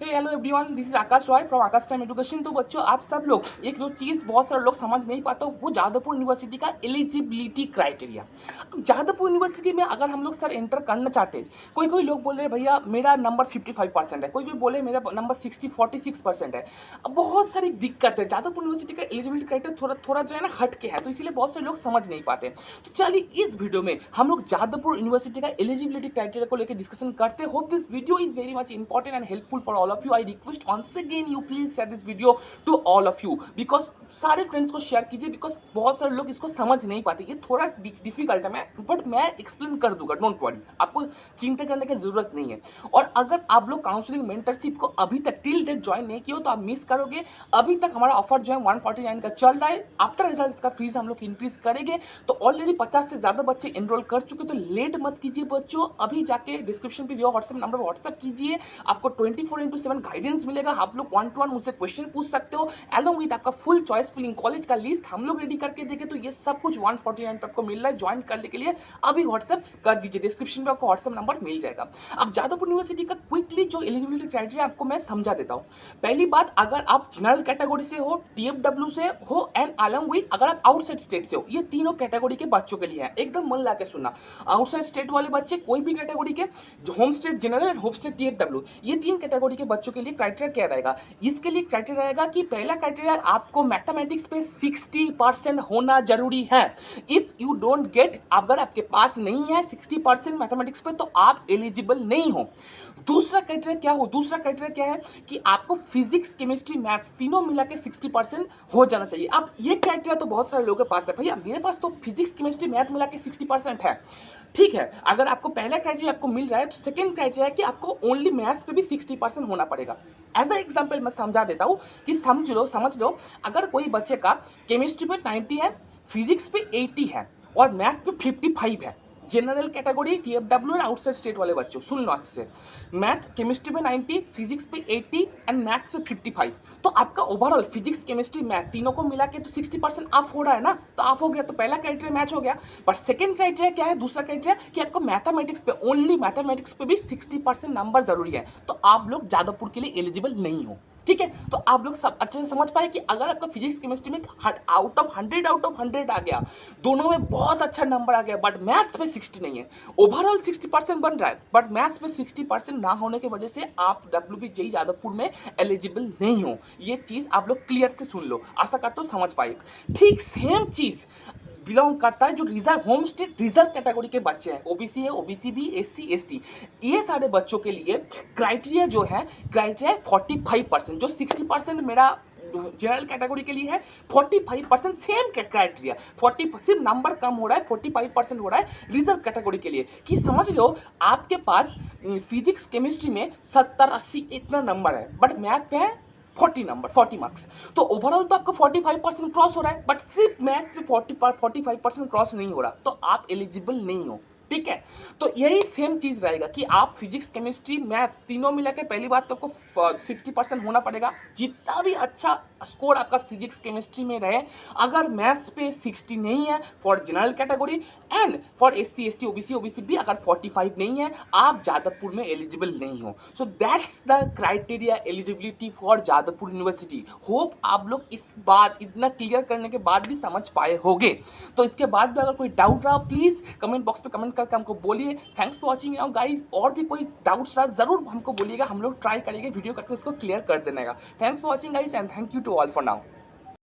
Hey hello everyone, this is Akash Roy from Akash time education. तो बच्चों, आप सब लोग एक जो चीज़ बहुत सारे लोग समझ नहीं पाते हो, वो जादवपुर यूनिवर्सिटी का एलिजिबिलिटी क्राइटेरिया। अब जादवपुर यूनिवर्सिटी में अगर हम लोग सर एंटर करना चाहते हैं, कोई कोई लोग बोल रहे भैया मेरा नंबर 55% है, कोई कोई बोले मेरा नंबर 46 है। अब बहुत सारी दिक्कत है। जादवपुर यूनिवर्सिटी का एलिजिबिलिटी क्राइटेरिया थोड़ा थोड़ा जो है ना हट के है, तो इसीलिए बहुत सारे लोग समझ नहीं पाते। तो चलिए इस वीडियो में हम लोग जादवपुर यूनिवर्सिटी का एलिजिबिलिटी क्राइटेरिया को लेकर डिस्कशन करते हैं। Hope this video is very much important and helpful for all of you. I request once again you please share this video to all of you because सारे friends को share कीजिए because बहुत सारे लोग इसको समझ नहीं पाते। ये थोड़ा डिफिकल्ट है बट मैं एक्सप्लेन कर दूंगा, डोंट वरी, आपको चिंता करने की जरूरत नहीं है। और अगर आप लोग काउंसलिंग मेंटरशिप को अभी तक टिल डेट ज्वाइन नहीं किए हो तो आप मिस करोगे। अभी तक हमारा ऑफर जो है 149 का चल रहा है। आफ्टर रिजल्ट इसका फीस हम लोग इंक्रीज करेंगे। तो ऑलरेडी 50 से ज़्यादा बच्चे एनरोल कर चुके, तो लेट मत कीजिए बच्चों। अभी जाके डिस्क्रिप्शन पे दिया व्हाट्सएप नंबर व्हाट्सएप कीजिए, आपको 24/7 गाइडेंस मिलेगा। आप लोग 1-to-1 मुझसे क्वेश्चन पूछ सकते हो एलोंग विद आपका फुल चॉइस फिलिंग कॉलेज का लिस्ट हम लोग रेडी करके देंगे। तो ये सब कुछ 149 पे आपको मिल रहा है। ज्वाइन करने के लिए अभी व्हाट्सएप कर दीजिए, डिस्क्रिप्शन में आपको व्हाट्सएप नंबर मिल जाएगा। अब जादवपुर यूनिवर्सिटी का क्विकली जो एलिजिबिलिटी क्राइटेरिया आपको मैं समझा देता हूँ। पहली बात, अगर आप जनरल कैटेगरी से हो, TFW से हो एंड अलोंग विद अगर आप आउटसाइड स्टेट से हो, ये तीनों कैटेगरी के बच्चों के लिए है। एकदम मन ला के सुनना। आउटसाइड स्टेट वाले बच्चे कोई भी कैटेगरी के, home state general and home state TFW, ये तीन कैटेगरी के बच्चों के लिए क्राइटेरिया क्या रहेगा। इसके लिए क्राइटेरिया रहेगा कि पहला क्राइटेरिया आपको मैथमेटिक्स पे 60% होना जरूरी है। इफ यू डोंट गेट, अगर आपके पास नहीं है 60% मैथमेटिक्स पे तो आप एलिजिबल नहीं हो। दूसरा क्राइटेरिया क्या है कि आपको फिजिक्स केमिस्ट्री मैथ्स तीनों मिला के 60% हो जाना चाहिए। अब ये क्राइटेरिया तो बहुत सारे लोगों के पास है, भैया मेरे पास तो फिजिक्स केमिस्ट्री मैथ मिला के 60% है। ठीक है, अगर आपको पहला क्राइटेरिया आपको मिल रहा है तो सेकंड क्राइटेरिया कि आपको ओनली मैथ्स पे भी 60% होना पड़ेगा। एज अ एग्जाम्पल मैं समझा देता हूँ कि समझ लो अगर कोई बच्चे का केमिस्ट्री पे 90 है, फिजिक्स पे 80 है और मैथ पे 55 है, जनरल कैटेगरी TFW और आउटसाइड स्टेट वाले बच्चों सुन लो अच्छे से, मैथ केमिस्ट्री पे 90, फिजिक्स पे 80 एंड मैथ्स पे 55, तो आपका ओवरऑल फिजिक्स केमिस्ट्री मैथ तीनों को मिला के तो 60% ऑफ हो रहा है ना। तो ऑफ हो गया तो पहला क्राइटेरिया मैच हो गया। पर सेकंड क्राइटेरिया क्या है, दूसरा क्राइटेरिया कि आपको मैथमेटिक्स पे, ओनली मैथमेटिक्स पे भी 60% नंबर जरूरी है। तो आप लोग जादवपुर के लिए एलिजिबल नहीं हो। ठीक है, तो आप लोग सब अच्छे से समझ पाए कि अगर आपका फिजिक्स केमिस्ट्री में आउट ऑफ 100 आ गया, दोनों में बहुत अच्छा नंबर आ गया, बट मैथ्स पे 60 नहीं है, ओवरऑल 60% बन रहा है बट मैथ्स पे 60% ना होने की वजह से आप WBJE जादवपुर में एलिजिबल नहीं हो। ये चीज़ आप लोग क्लियर से सुन लो, आशा करता हूँ समझ पाए। ठीक सेम चीज़ बिलोंग करता है जो reserve home state reserve category के बच्चे हैं, OBC है, OBC भी, SC ST, ये सारे बच्चों के लिए क्राइटेरिया जो है, क्राइटेरिया 45%, जो 60% मेरा जनरल कैटेगरी के लिए है, 45% सेम क्राइटेरिया, 40 सिर्फ नंबर कम हो रहा है, 45% हो रहा है रिजर्व कैटेगरी के लिए। कि समझ लो आपके पास फिजिक्स केमिस्ट्री में 70-80 इतना नंबर है बट मैथ पे है 40 मार्क्स, तो ओवरऑल तो आपका 45% क्रॉस हो रहा है बट सिर्फ मैथ पे 45% क्रॉस नहीं हो रहा, तो आप एलिजिबल नहीं हो। ठीक है, तो यही सेम चीज़ रहेगा कि आप फिजिक्स केमिस्ट्री मैथ्स तीनों मिला के पहली बात तो आपको 60% होना पड़ेगा। जितना भी अच्छा स्कोर आपका फिजिक्स केमिस्ट्री में रहे, अगर मैथ्स पे 60 नहीं है for general category and for SC ST OBC भी अगर 45 नहीं है, आप जादवपुर में एलिजिबल नहीं हो। So that's the criteria eligibility for Jadavpur university. Hope आप लोग इस बात इतना क्लियर करने के बाद भी समझ पाए होंगे। तो इसके बाद भी अगर कोई डाउट रहा प्लीज़ कमेंट बॉक्स पे कमेंट करके हमको बोलिए। Thanks for watching now guys. और भी कोई डाउट्स रहा ज़रूर हमको बोलिएगा, हम लोग ट्राई करेंगे वीडियो करके उसको क्लियर कर देने का। Thanks for watching guys and thank you to all for now.